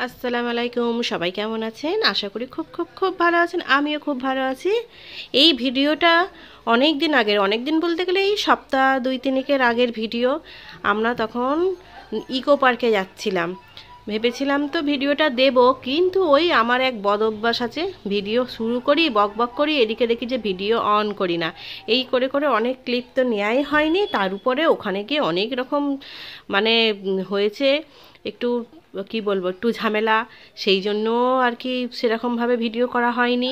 আসসালামু আলাইকুম, সবাই কেমন আছেন? আশা করি খুব খুব খুব ভালো আছেন। আমিও খুব ভালো আছি। এই ভিডিওটা অনেক দিন আগের, অনেক দিন বলতে গেলে এই সপ্তাহ 2-3 আগের ভিডিও। আমরা তখন ইকো পার্কে যাচ্ছিলাম। ভেবেছিলাম তো ভিডিওটা দেব, কিন্তু ওই আমার এক বদ অভ্যাস আছে, ভিডিও শুরু করি বক বক করি, এদিকে দেখি যে ভিডিও অন করি না। এই করে করে অনেক ক্লিপ তো নেওয়াই হয়নি, তার উপরে ওখানে গিয়ে অনেক রকম মানে হয়েছে একটু, কি বলবো, একটু ঝামেলা। সেই জন্য আর কি সেরকমভাবে ভিডিও করা হয়নি।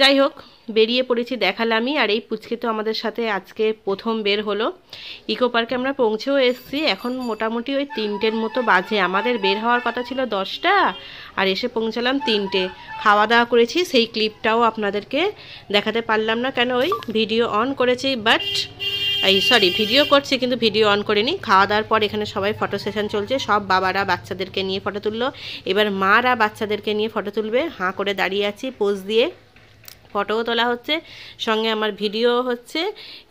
যাই হোক, বেরিয়ে পড়েছি দেখালামই। আর এই পুচকে তো আমাদের সাথে আজকে প্রথম বের হলো। ইকো পার্কে আমরা পৌঁছেও এসেছি, এখন মোটামুটি ওই 3টের মতো বাজে। আমাদের বের হওয়ার কথা ছিল 10টা, আর এসে পৌঁছালাম 3টে। খাওয়া দাওয়া করেছি, সেই ক্লিপটাও আপনাদেরকে দেখাতে পারলাম না, কেন ওই ভিডিও অন করেছি বাট ভিডিও করছি কিন্তু ভিডিও অন করিনি। খাওয়া দাওয়ার পর এখানে সবাই ফটো সেশন চলছে, সব বাবারা বাচ্চাদেরকে নিয়ে ফটো তুললো। এবার মারা বাচ্চাদেরকে নিয়ে ফটো তুলবে। হাঁ করে দাঁড়িয়ে আছি পোজ দিয়ে, ফটোও তোলা হচ্ছে, সঙ্গে আমার ভিডিও হচ্ছে।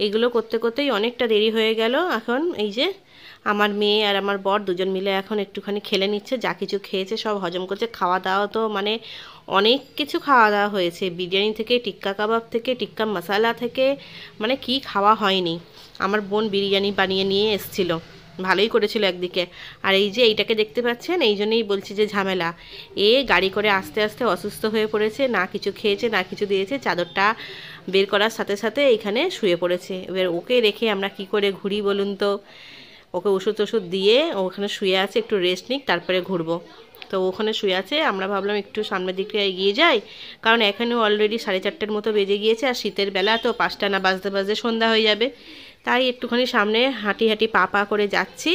এগুলো করতে করতেই অনেকটা দেরি হয়ে গেল। এখন এই যে আমার মেয়ে আর আমার বর দুজন মিলে এখন একটুখানি খেলে নিচ্ছে, যা কিছু খেয়েছে সব হজম করছে। খাওয়া দাওয়া তো মানে অনেক কিছু খাওয়া দাওয়া হয়েছে, বিরিয়ানি থেকে টিক্কা কাবাব থেকে টিক্কা মশালা থেকে, মানে কি খাওয়া হয়নি। আমার বোন বিরিয়ানি বানিয়ে নিয়ে এসেছিলো, ভালোই করেছিল একদিকে। আর এই যে এইটাকে দেখতে পাচ্ছেন, এই জন্যই বলছি যে ঝামেলা। গাড়ি করে আস্তে আস্তে অসুস্থ হয়ে পড়েছে, না কিছু খেয়েছে না কিছু দিয়েছে। চাদরটা বের করার সাথে সাথে এইখানে শুয়ে পড়েছে। এবার ওকে রেখে আমরা কি করে ঘুরি বলুন তো? ওকে ওষুধ টষুধ দিয়ে ওখানে শুয়ে আছে, একটু রেস্ট নিক তারপরে ঘুরবো। তো ওখানে শুয়ে আছে, আমরা ভাবলাম একটু সামনের দিকে এগিয়ে যাই, কারণ এখানেও অলরেডি 4:30 মতো বেজে গিয়েছে। আর শীতের বেলা তো 5টা না বাজতে বাজতে সন্ধ্যা হয়ে যাবে। তাই একটুখানি সামনে হাঁটি হাঁটি পা পা করে যাচ্ছি।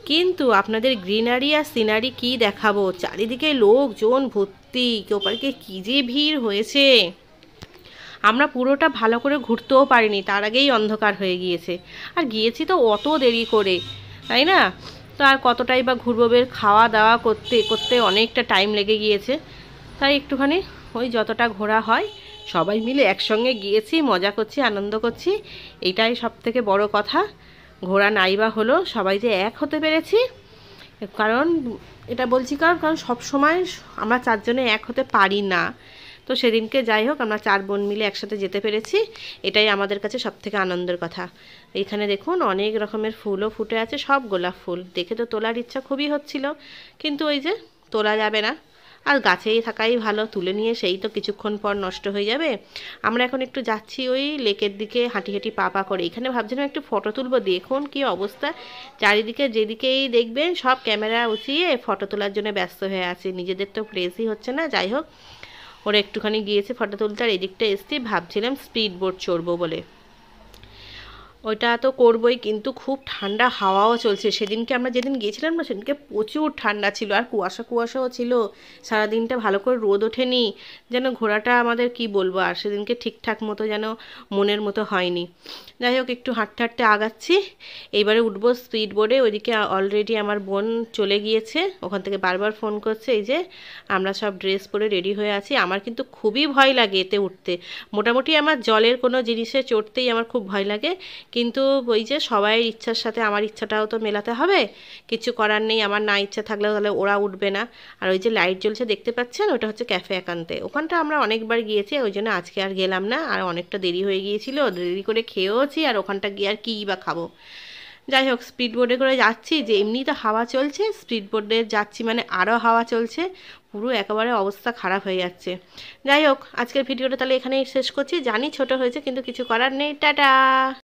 কিন্তু আপনাদের গ্রিনারি আর সিনারি কি দেখাবো, চারিদিকে লোকজন ভর্তি, কেউ পার্কে কী যে ভিড় হয়েছে। আমরা পুরোটা ভালো করে ঘুরতেও পারিনি, তার আগেই অন্ধকার হয়ে গিয়েছে। আর গিয়েছি তো অত দেরি করে, তাই না? তো আর কতটাই বা ঘুরবো, বের খাওয়া দাওয়া করতে করতে অনেকটা টাইম লেগে গিয়েছে। তাই একটুখানি ওই যতটা ঘোরা হয় সবাই মিলে একসঙ্গে গিয়েছি, মজা করছি, আনন্দ করছি। এটাই সবথেকে বড় কথা। ঘোরা নাইবা হলো, সবাই যে এক হতে পেরেছি। কারণ এটা বলছি কারণ কারণ সব সময় আমরা 4জনে এক হতে পারি না। তো সেদিনকে যাই হোক আমরা 4 বোন মিলে একসাথে যেতে পেরেছি, এটাই আমাদের কাছে সবথেকে আনন্দের কথা। এইখানে দেখুন অনেক রকমের ফুলও ফুটে আছে, সব গোলাপ ফুল। দেখে তো তোলার ইচ্ছা খুবই হচ্ছিল, কিন্তু ওই যে তোলা যাবে না। আর গাছেই থাকাই ভালো, তুলে নিয়ে সেই তো কিছুক্ষণ পর নষ্ট হয়ে যাবে। আমরা এখন একটু যাচ্ছি ওই লেকের দিকে হাঁটি হাঁটি পা পা করে। এখানে ভাবছিলাম একটু ফটো তুলবো, দেখুন কি অবস্থা। চারিদিকে যেদিকেই দেখবেন সব ক্যামেরা উঁচিয়ে ফটো তোলার জন্য ব্যস্ত হয়ে আছে, নিজেদের তো প্লেসই হচ্ছে না। যাই হোক, ওরা একটুখানি গিয়েছে ফটো তুলতে, আর এদিকটা এসছি ভাবছিলাম স্পিড বোট চড়বো বলে। ওইটা তো করবই, কিন্তু খুব ঠান্ডা হাওয়াও চলছে। সেদিনকে আমরা যেদিন গিয়েছিলাম না, সেদিনকে প্রচুর ঠান্ডা ছিল, আর কুয়াশা কুয়াশাও ছিল। সারাদিনটা ভালো করে রোদ ওঠেনি, যেন ঘোরাটা আমাদের কি বলবো, আর সেদিনকে ঠিকঠাক মতো যেন মনের মতো হয়নি। যাই হোক, একটু হাঁটতে হাঁটতে আগাচ্ছি। এইবারে উঠবো স্পিড বোর্ডে। ওইদিকে অলরেডি আমার বোন চলে গিয়েছে, ওখান থেকে বারবার ফোন করছে। এই যে আমরা সব ড্রেস পরে রেডি হয়ে আছি। আমার কিন্তু খুবই ভয় লাগে এতে উঠতে। মোটামুটি আমার জলের কোনো জিনিসে চড়তেই আমার খুব ভয় লাগে, কিন্তু ওই যে সবাই ইচ্ছার সাথে আমার ইচ্ছাটাও তো মেলাতে হবে। কিছু করার নেই, আমার না ইচ্ছা থাকলেও তাহলে ওরা উঠবে না। আর ওই যে লাইট জ্বলছে দেখতে পাচ্ছেন, ওটা হচ্ছে ক্যাফে একান্তে। ওখানটা আমরা অনেকবার গিয়েছি, ওই জন্য আজকে আর গেলাম না। আর অনেকটা দেরি হয়ে গিয়েছিল, দেরি করে খেয়েওছি, আর ওখানটা গিয়ে আর কী বা খাবো। যাই হোক, স্পিড বোর্ডে করে যাচ্ছি, যে এমনি তো হাওয়া চলছে, স্পিড বোর্ডে যাচ্ছি মানে আরও হাওয়া চলছে। পুরো একেবারে অবস্থা খারাপ হয়ে যাচ্ছে। যাই হোক, আজকের ভিডিওটা তাহলে এখানেই শেষ করছি। জানি ছোট হয়েছে, কিন্তু কিছু করার নেই। টাটা।